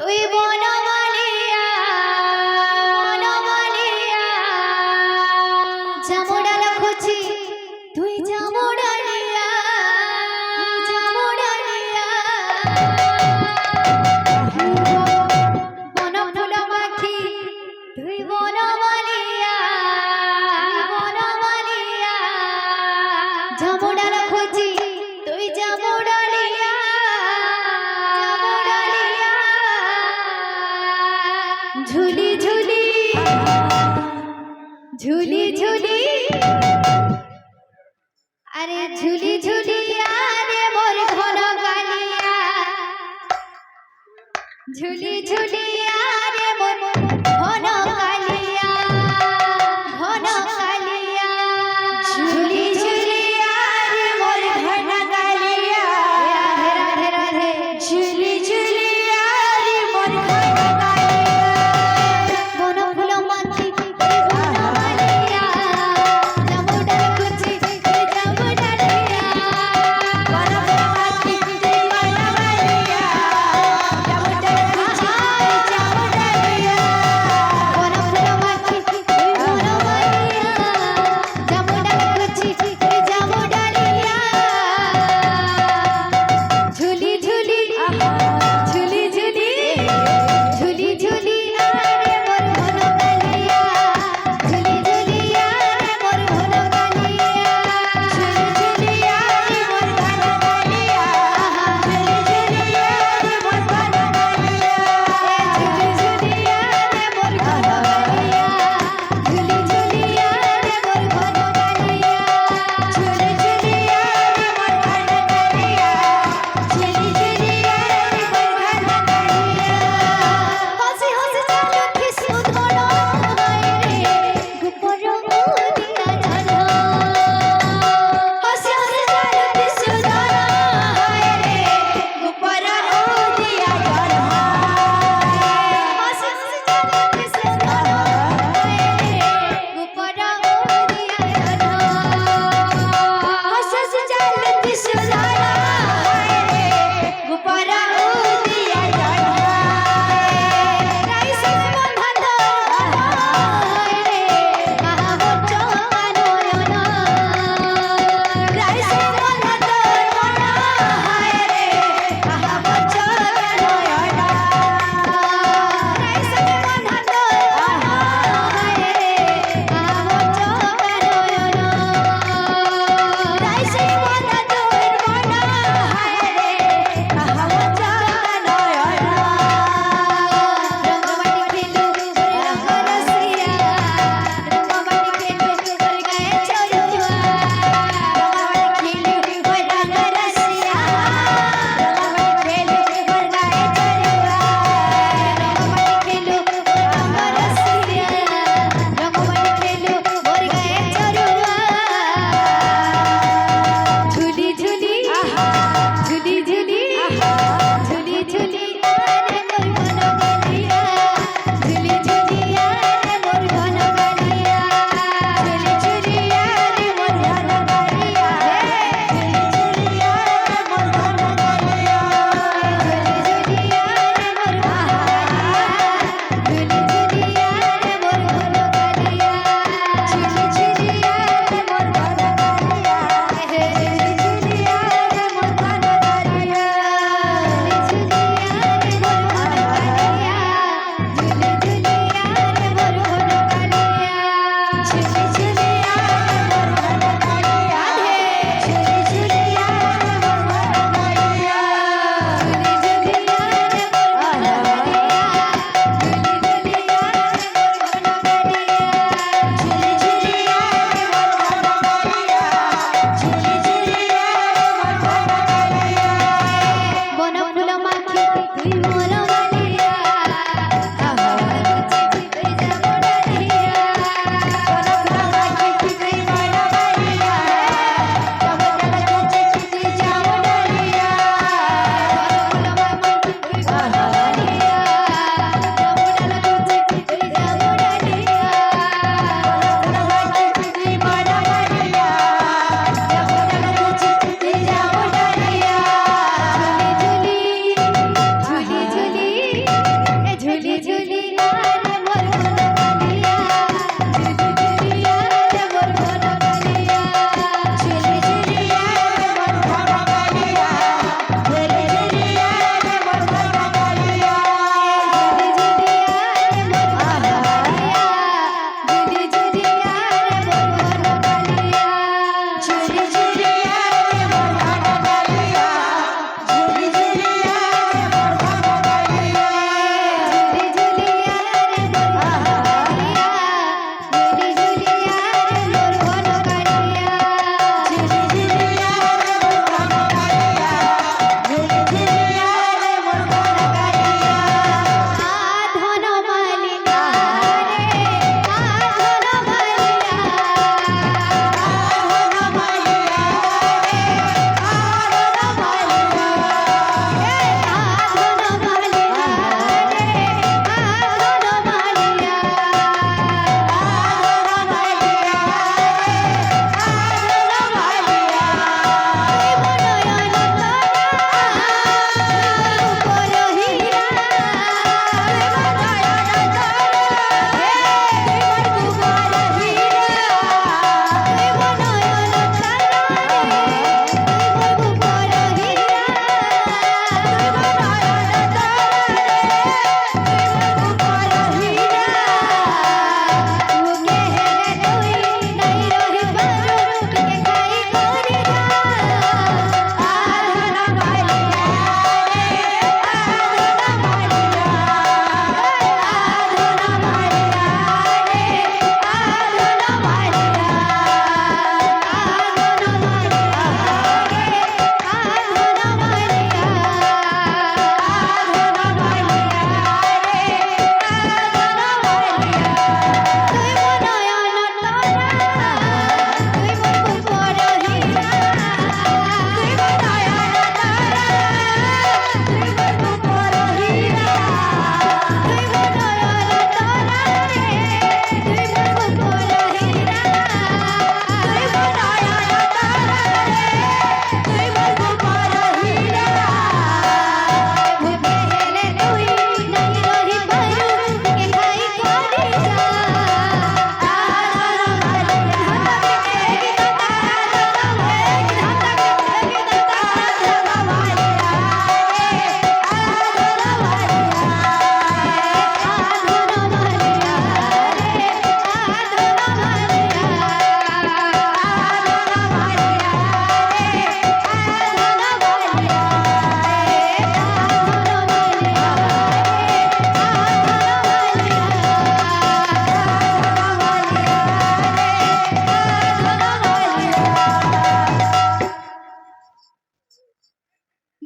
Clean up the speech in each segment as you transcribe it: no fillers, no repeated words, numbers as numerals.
তুই বনমালিয়া বনমালিয়া জামুডাল খুঁজি তুই জামুডালিয়া জামুডালিয়া বন ফুল মাখি তুই বনমালিয়া বনমালিয়া জামুডাল খুঁজি তুই জামুডালিয়া জামুডালিয়া ঝুলি ঝুলি ঝুলি ঝুলি আরে ঝুলি ঝুলি আরে মোর ঘন কালিয়া ঝুলি ঝুলি আরে মোর ঘন কালিয়া ঘন কালিয়া ঝুলি ঝুলি আরে মোর ঘন কালিয়া রাধে রাধে ঝুলি ঝুলি আরে মোর ঘন কালিয়া বন ফুল মাখি বনমালিয়া জামুডাল খুঁজি জামুডালিয়া বন ফুল মাখি বনমালিয়া জামুডাল খুঁজি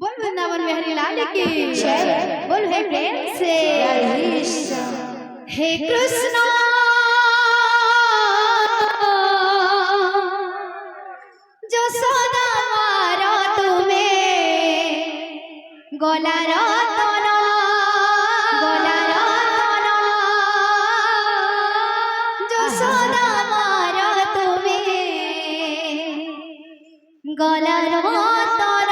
बोल वृंदावन बिहारी लाल की जय। बोल हे प्रेम से हे कृष्ण যশোদা মারা তুমি গলা রতন গলা রতন যশোদা মারা তুমি গলা রতন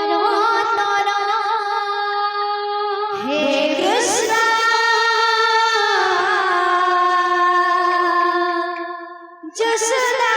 রতন হে কৃষ্ণ যশোদা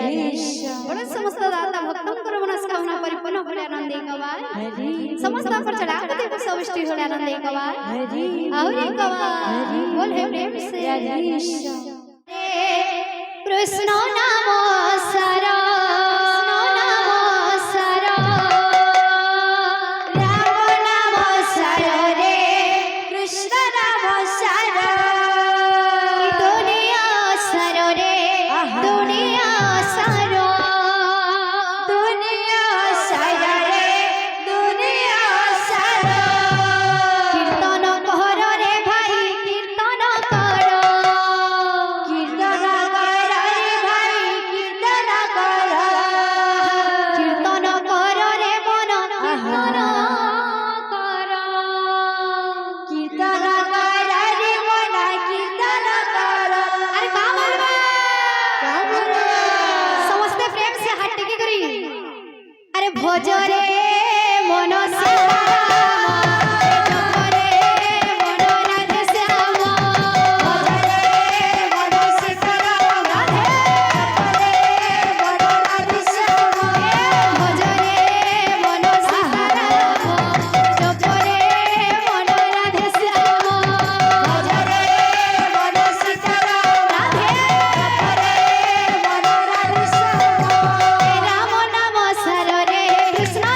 समस्त दाता भक्तम करो मनस्कामना परिपूर्ण होले आनंद एकवार समस्त पर चढ़ा के देव सविष्टि होले आनंद एकवार और एकवार बोल हे प्रेम से कृष्ण नाम सरा भजरे मनसा कृष्ण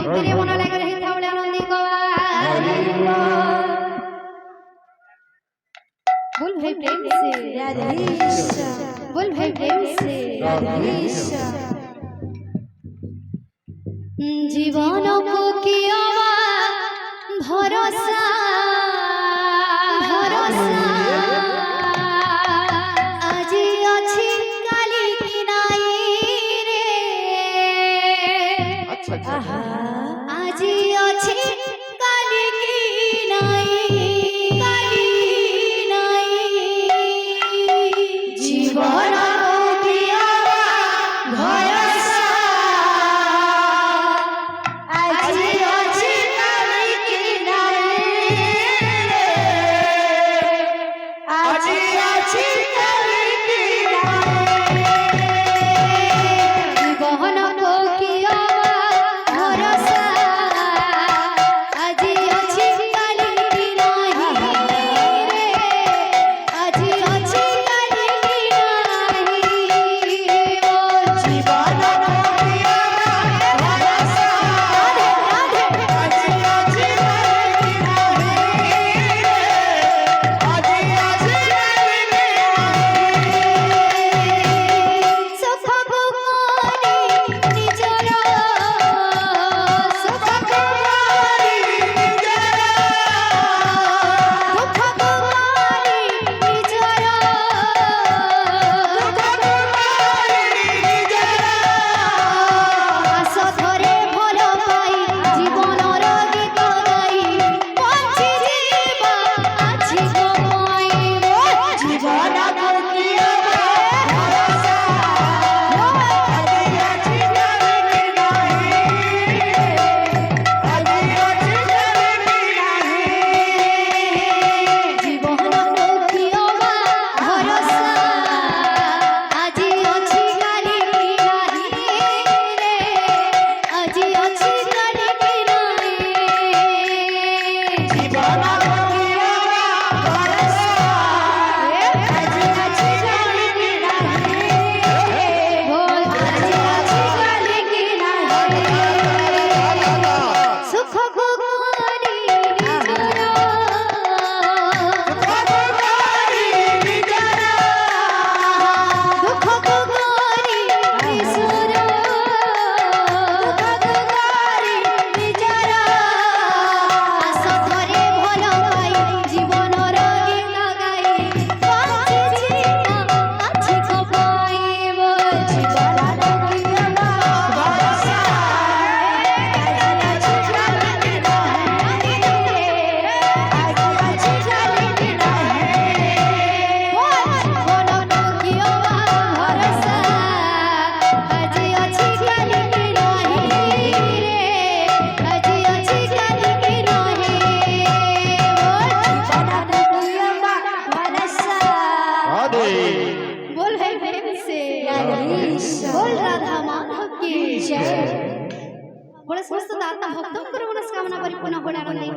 तेरे मना लगे रही थावले आनंदी गवा बोल भाई प्रेम से बोल भाई प्रेम से जीवन को किया भरोसा भरोसा आज अच्छी काली की नाई रे अच्छा आज अच्छी काली की नाई जीवन किया भरोसा आज अच्छी काली की नाई आज अच्छी काली की जीवन को किया भरोसा आज अच्छी काली की नाई रे आज अच्छी काली की नाई ओ जीवन को किया भरोसा राधे राधे आज अच्छी काली की नाई आज अच्छी सुख भोगानी निजर सुख भोगानी निजर दुख भोगानी निजर दुख भोगानी निजर आस धरे भल पाई जीवनर गीत गाई बंची जीवा आछि गमाइबो जीवन को किया भरोसा आज अच्छी काली की नाई आज अच्छी काली की नाई जीवन को किया भरोसा आज अच्छी काली की नाई रे आज अच्छी काली की नाई जीवन को किया भरोसा आज अच्छी काली की नाई बोल आज अच्छी काली की नाई सुख भोगानी निजर दुख भोगानी निजर दुख भोगानी निजर आस धरे भल पाई जीवनर गीत गाई बंची जीवा आछि गमाइबो जीवन को किया भरोसा आज अच्छी काली की नाई आज अच्छी काली की नाई बोल जीवन को किया भरोसा आज अच्छी काली की नाई रे आज अच्छी काली की नाई बोल जीवन को किया भरोसा बोल है प्रेम से बोल राधा माधव की जय बोले समस्त दाता भक्तों को मनस्कामना परिपूर्ण होण्यानंदी